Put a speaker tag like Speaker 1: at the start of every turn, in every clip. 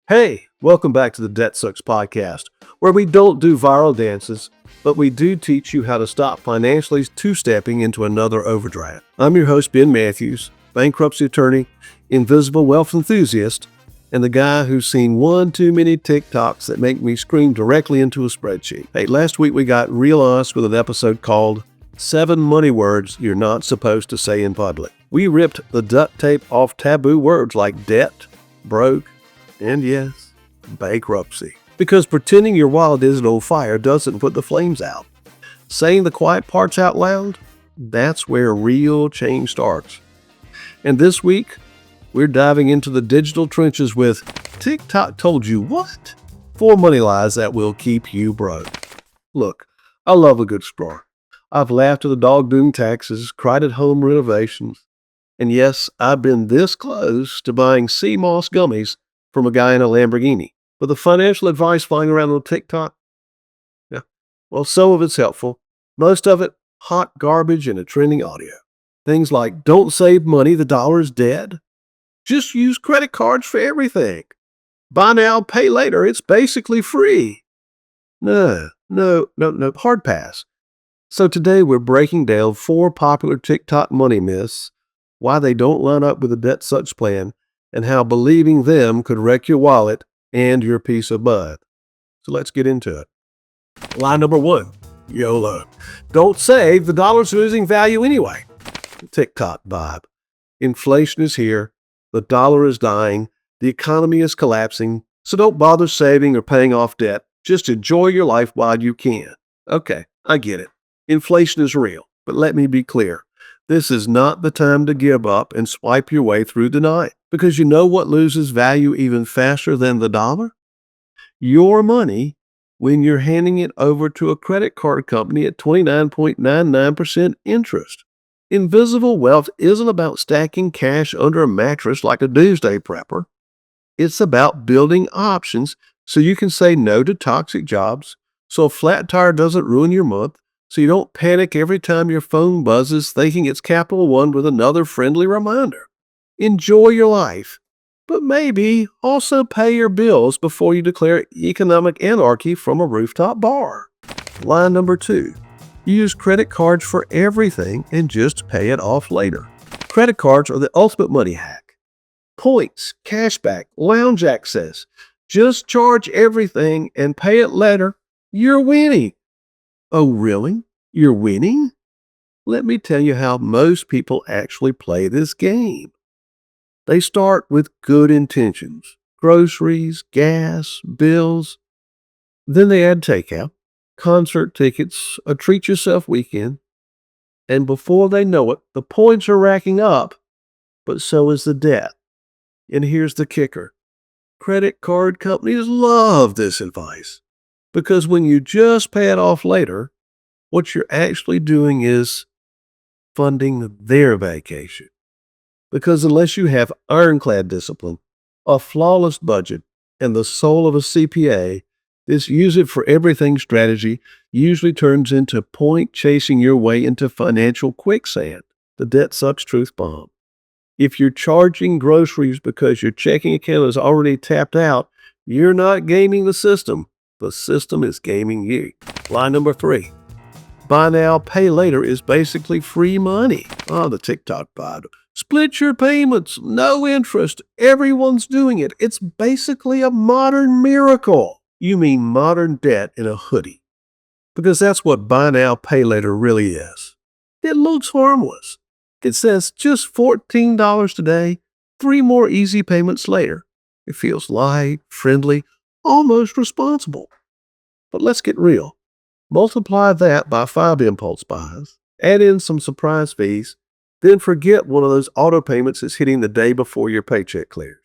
Speaker 1: Hey, welcome back to the Debt Sucks podcast, where we don't do viral dances, but we do teach you how to stop financially two-stepping into another overdraft. I'm your host, Ben Matthews, bankruptcy attorney, invisible wealth enthusiast, and the guy who's seen one too many TikToks that make me scream directly into a spreadsheet. Hey, last week we got real honest with an episode called 7 Money Words You're Not Supposed to Say in Public. We ripped the duct tape off taboo words like debt, broke, and yes, bankruptcy. Because pretending your wallet isn't on fire doesn't put the flames out. Saying the quiet parts out loud, that's where real change starts. And this week, we're diving into the digital trenches with TikTok told you what? 4 money lies that will keep you broke. Look, I love a good story. I've laughed at the dog doing taxes, cried at home renovations, and yes, I've been this close to buying sea moss gummies from a guy in a Lamborghini. But the financial advice flying around on TikTok, yeah, well, some of it's helpful. Most of it, hot garbage and a trending audio. Things like, don't save money, the dollar is dead. Just use credit cards for everything. Buy now, pay later, it's basically free. No, hard pass. So today we're breaking down 4 popular TikTok money myths, why they don't line up with the Debt Sucks plan, and how believing them could wreck your wallet and your peace of mind. So let's get into it. Line number 1, YOLO. Don't save, the dollar's losing value anyway. TikTok vibe. Inflation is here, the dollar is dying, the economy is collapsing, so don't bother saving or paying off debt. Just enjoy your life while you can. Okay, I get it. Inflation is real, but let me be clear. This is not the time to give up and swipe your way through the night, because you know what loses value even faster than the dollar? Your money when you're handing it over to a credit card company at 29.99% interest. Invisible wealth isn't about stacking cash under a mattress like a doomsday prepper. It's about building options so you can say no to toxic jobs, so a flat tire doesn't ruin your month, so you don't panic every time your phone buzzes thinking it's Capital One with another friendly reminder. Enjoy your life, but maybe also pay your bills before you declare economic anarchy from a rooftop bar. Line number 2, use credit cards for everything and just pay it off later. Credit cards are the ultimate money hack. Points, cashback, lounge access. Just charge everything and pay it later. You're winning. Oh, really? You're winning? Let me tell you how most people actually play this game. They start with good intentions. Groceries, gas, bills. Then they add takeout, concert tickets, a treat yourself weekend. And before they know it, the points are racking up, but so is the debt. And here's the kicker. Credit card companies love this advice. Because when you just pay it off later, what you're actually doing is funding their vacation. Because unless you have ironclad discipline, a flawless budget, and the soul of a CPA, this use it for everything strategy usually turns into point chasing your way into financial quicksand, the Debt Sucks truth bomb. If you're charging groceries because your checking account is already tapped out, you're not gaming the system. The system is gaming you. Line number 3. Buy now, pay later is basically free money. Oh, the TikTok vibe. Split your payments, no interest. Everyone's doing it. It's basically a modern miracle. You mean modern debt in a hoodie. Because that's what buy now, pay later really is. It looks harmless. It says just $14 today, 3 more easy payments later. It feels light, friendly, almost responsible. But let's get real. Multiply that by 5 impulse buys, add in some surprise fees, then forget one of those auto payments is hitting the day before your paycheck clears.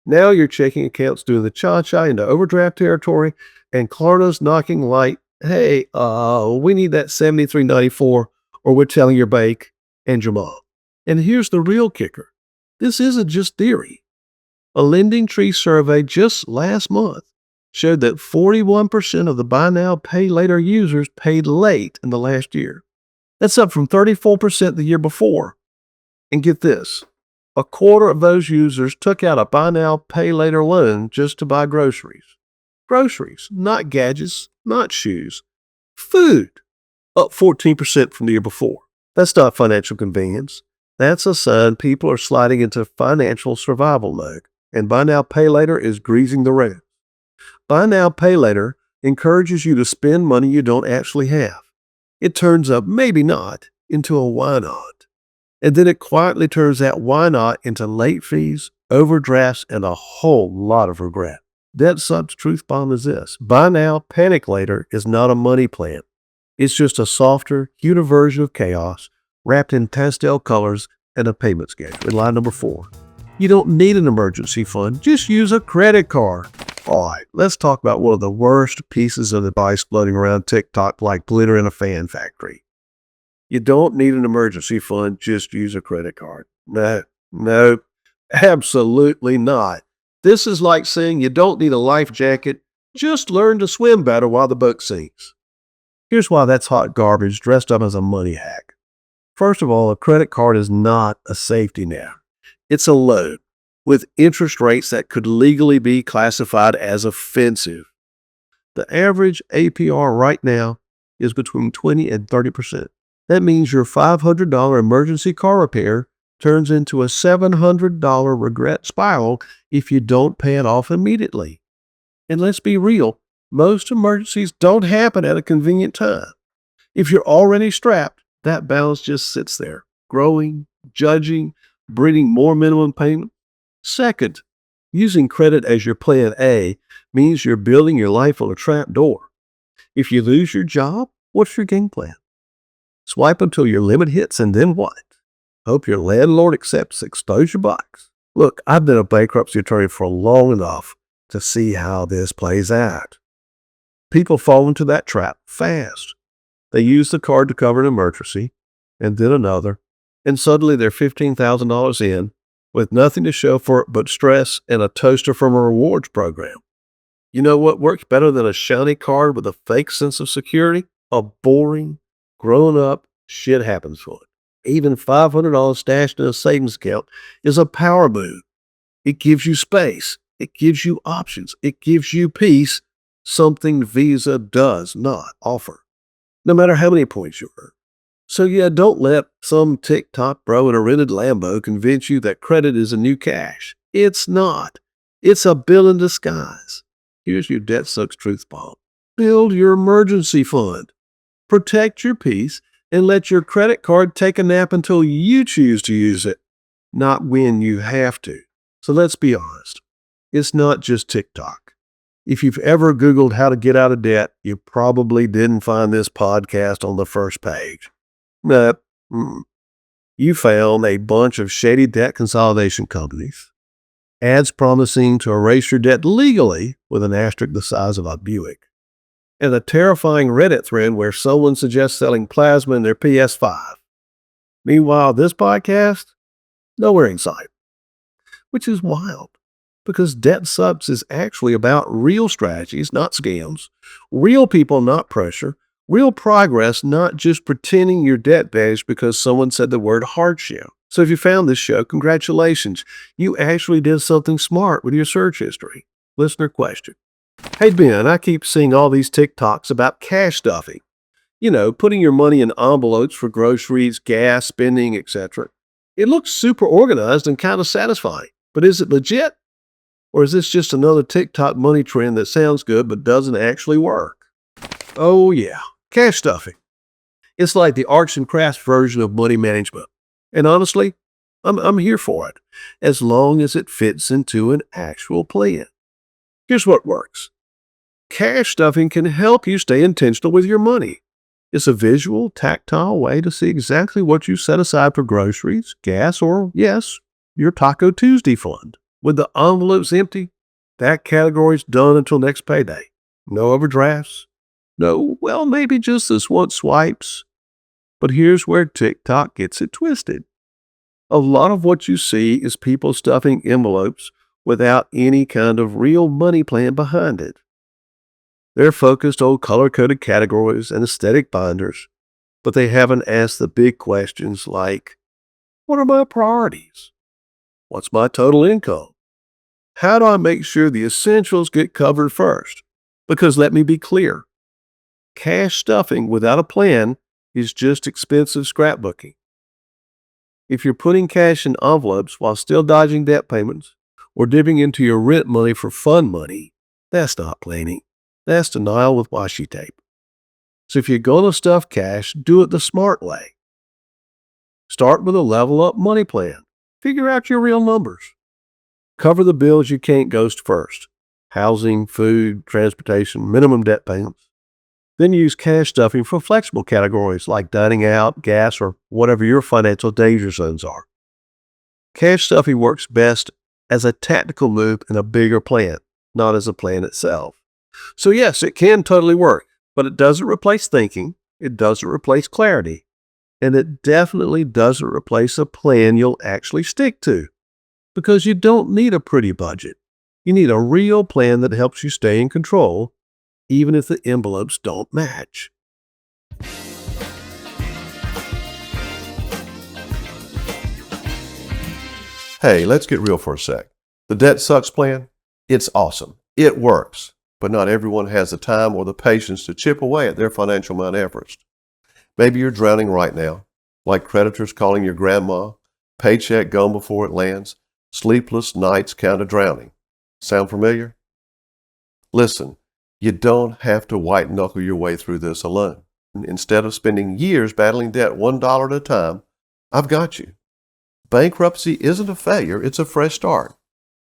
Speaker 1: Now your checking account's doing the cha-cha into overdraft territory, and Klarna's knocking like, hey, we need that $73.94, or we're telling your bank and your mom. And here's the real kicker. This isn't just theory. A Lending Tree survey just last month showed that 41% of the buy now, pay later users paid late in the last year. That's up from 34% the year before. And get this, A quarter of those users took out a buy now, pay later loan just to buy groceries. Groceries, not gadgets, not shoes. Food, up 14% from the year before. That's not financial convenience. That's a sign people are sliding into financial survival mode. And buy now, pay later is greasing the road. Buy now, pay later encourages you to spend money you don't actually have. It turns a maybe not into a why not. And then it quietly turns that why not into late fees, overdrafts, and a whole lot of regret. Debt Sub's truth bomb is this: buy now, panic later is not a money plan. It's just a softer, cuter version of chaos wrapped in pastel colors and a payment schedule. And line number 4, you don't need an emergency fund. Just use a credit card. All right, let's talk about one of the worst pieces of advice floating around TikTok like glitter in a fan factory. You don't need an emergency fund. Just use a credit card. No, absolutely not. This is like saying you don't need a life jacket. Just learn to swim better while the boat sinks. Here's why that's hot garbage dressed up as a money hack. First of all, a credit card is not a safety net. It's a loan with interest rates that could legally be classified as offensive. The average APR right now is between 20 and 30%. That means your $500 emergency car repair turns into a $700 regret spiral if you don't pay it off immediately. And let's be real, most emergencies don't happen at a convenient time. If you're already strapped, that balance just sits there, growing, judging, breeding more minimum payment. Second, using credit as your plan A means you're building your life on a trapdoor. If you lose your job, what's your game plan? Swipe until your limit hits, and then what? Hope your landlord accepts exposure box. Look, I've been a bankruptcy attorney for long enough to see how this plays out. People fall into that trap fast. They use the card to cover an emergency, and then another, and suddenly they're $15,000 in with nothing to show for it but stress and a toaster from a rewards program. You know what works better than a shiny card with a fake sense of security? A boring, grown-up, shit happens fund. Even $500 stashed in a savings account is a power move. It gives you space. It gives you options. It gives you peace, something Visa does not offer, no matter how many points you earn. So yeah, don't let some TikTok bro in a rented Lambo convince you that credit is a new cash. It's not. It's a bill in disguise. Here's your Debt Sucks truth bomb. Build your emergency fund. Protect your peace and let your credit card take a nap until you choose to use it, not when you have to. So let's be honest. It's not just TikTok. If you've ever Googled how to get out of debt, you probably didn't find this podcast on the first page. Nope. You found a bunch of shady debt consolidation companies, ads promising to erase your debt legally with an asterisk the size of a Buick, and a terrifying Reddit thread where someone suggests selling plasma in their PS5. Meanwhile, this podcast, nowhere in sight, which is wild. Because Debt Subs is actually about real strategies, not scams, real people, not pressure, real progress, not just pretending you're debt based because someone said the word hardship. So if you found this show, congratulations. You actually did something smart with your search history. Listener question. Hey Ben, I keep seeing all these TikToks about cash stuffing. You know, putting your money in envelopes for groceries, gas, spending, etc. It looks super organized and kind of satisfying. But is it legit? Or is this just another TikTok money trend that sounds good but doesn't actually work? Oh yeah, cash stuffing. It's like the arts and crafts version of money management. And honestly, I'm here for it, as long as it fits into an actual plan. Here's what works. Cash stuffing can help you stay intentional with your money. It's a visual, tactile way to see exactly what you set aside for groceries, gas, or, yes, your Taco Tuesday fund. With the envelopes empty, that category's done until next payday. No overdrafts. No, well, maybe just this one swipes. But here's where TikTok gets it twisted. A lot of what you see is people stuffing envelopes without any kind of real money plan behind it. They're focused on color-coded categories and aesthetic binders, but they haven't asked the big questions like, what are my priorities? What's my total income? How do I make sure the essentials get covered first? Because let me be clear, cash stuffing without a plan is just expensive scrapbooking. If you're putting cash in envelopes while still dodging debt payments or dipping into your rent money for fun money, that's not planning. That's denial with washi tape. So if you're going to stuff cash, do it the smart way. Start with a level up money plan. Figure out your real numbers. Cover the bills you can't ghost first. Housing, food, transportation, minimum debt payments. Then use cash stuffing for flexible categories like dining out, gas, or whatever your financial danger zones are. Cash stuffing works best as a tactical move in a bigger plan, not as a plan itself. So yes, it can totally work, but it doesn't replace thinking, it doesn't replace clarity, and it definitely doesn't replace a plan you'll actually stick to. Because you don't need a pretty budget. You need a real plan that helps you stay in control, even if the envelopes don't match.
Speaker 2: Hey, let's get real for a sec. The Debt Sucks plan, it's awesome. It works, but not everyone has the time or the patience to chip away at their financial Mount Everest. Maybe you're drowning right now, like creditors calling your grandma, paycheck gone before it lands, sleepless nights count of drowning. Sound familiar? Listen, you don't have to white-knuckle your way through this alone. Instead of spending years battling debt $1 at a time, I've got you. Bankruptcy isn't a failure, it's a fresh start.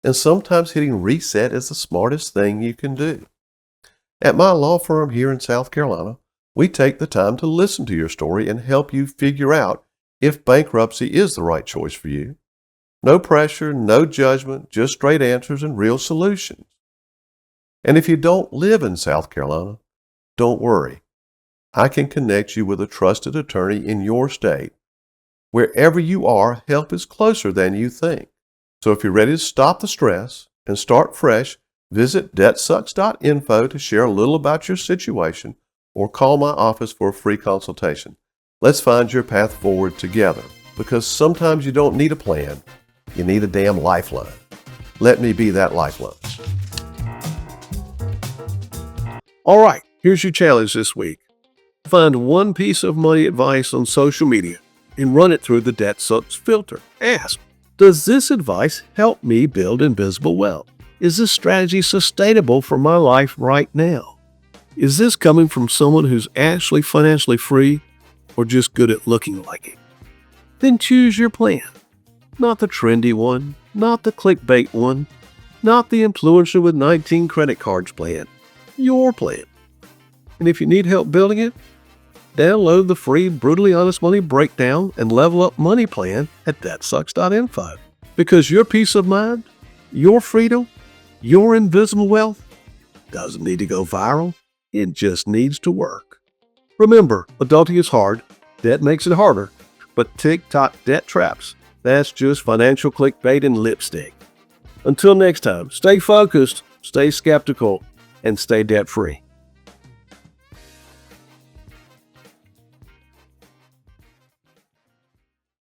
Speaker 2: And sometimes hitting reset is the smartest thing you can do. At my law firm here in South Carolina, we take the time to listen to your story and help you figure out if bankruptcy is the right choice for you. No pressure, no judgment, just straight answers and real solutions. And if you don't live in South Carolina, don't worry. I can connect you with a trusted attorney in your state. Wherever you are, help is closer than you think. So if you're ready to stop the stress and start fresh, visit debtsucks.info to share a little about your situation or call my office for a free consultation. Let's find your path forward together, because sometimes you don't need a plan. You need a damn lifeline. Let me be that lifeline.
Speaker 1: All right, here's your challenge this week. Find one piece of money advice on social media and run it through the Debt Sucks filter. Ask, does this advice help me build invisible wealth? Is this strategy sustainable for my life right now? Is this coming from someone who's actually financially free or just good at looking like it? Then choose your plan. Not the trendy one, not the clickbait one, not the influencer with 19 credit cards plan. Your plan. And if you need help building it, download the free Brutally Honest Money Breakdown and Level Up Money Plan at debtsucks.info. Because your peace of mind, your freedom, your invisible wealth doesn't need to go viral. It just needs to work. Remember, adulting is hard. Debt makes it harder. But TikTok debt traps, that's just financial clickbait and lipstick. Until next time, stay focused, stay skeptical, and stay debt-free.